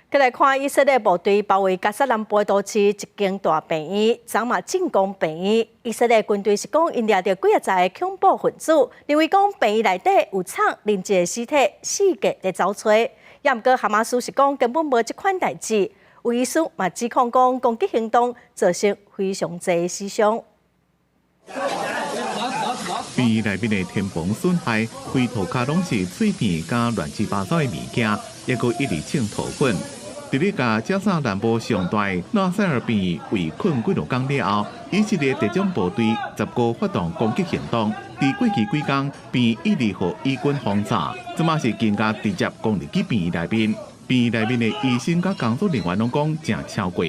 再来看以色列部队包围加沙南部都市一间大病院，昨晚进攻病院。以色列军队是讲，因掠到几啊载的恐怖分子，认为讲病院内底有藏另一个尸体，四个在找找。也毋过哈马斯是讲根本无这款代志。有医师嘛指控讲攻击行动造成非常侪死伤。病院内面的天棚损害，规涂骹拢是碎片加乱七八糟的物件，还佫一直清土粉。伫咧甲加沙南部上大纳赛尔病院围困几落天了后，以色列特种部队15发动攻击行动。伫过去几天，病院一直互以军轰炸，即马是更加直接攻入去病院内面。病院内面的医生甲工作人员拢讲正超过。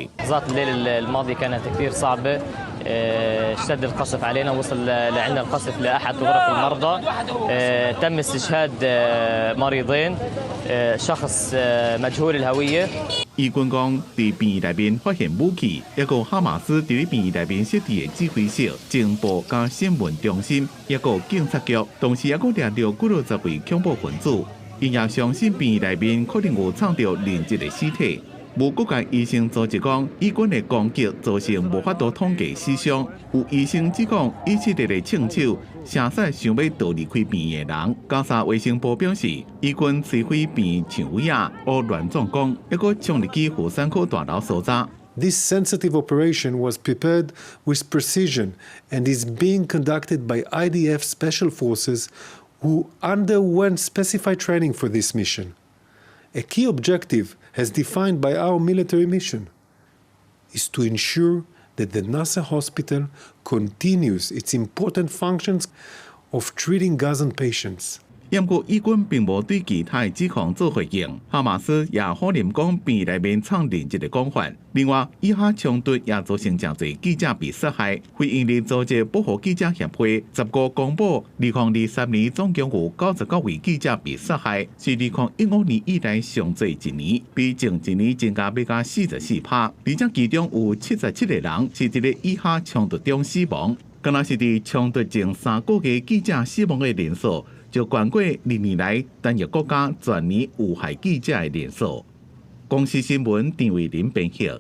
اشتد القصف علينا وصل لعندنا القصف لأحد غرف المرضى تم استشهاد مريضين شخص مجهول الهوية 医军讲，伫病院内面发现武器，还有哈马斯伫咧病院内面设置的指挥室、情报加新闻中心，还有警察局，同时还佫掠到几落10位恐怖分子。因也相信病院内面可能有藏着另一个尸体。无国界医生组织讲，以军的攻击造成无法度统计死伤。有医生指讲，以色列的枪手声势想要逃离开病院的人。加沙卫生部表示，以军摧毁病院墙围啊、胡乱撞工，还佫冲入去妇产科大楼搜查。This sensitive operation was prepared with precision and is being conducted by IDF special forces who underwent specified training for this mission. A key objective, as defined by our military mission, is to ensure that the Nasser Hospital continues its important functions of treating Gazan patients. 不过，以军并无对其他的指控做回应。哈马斯也否认讲病院内面藏另一个讲法。另外，以哈冲突也造成真侪记者被杀害。非营利组织保护记者协会15公布，2023年总共有99位记者被杀害，是2015年以来上最一年，比前一年增加要加44%。而且其中有77个人是伫咧以哈冲突中死亡。敢若是伫冲突前3个月记者死亡的人数。就冠过历年来单一国家全年有害记者的人数。公司新闻张伟林编写。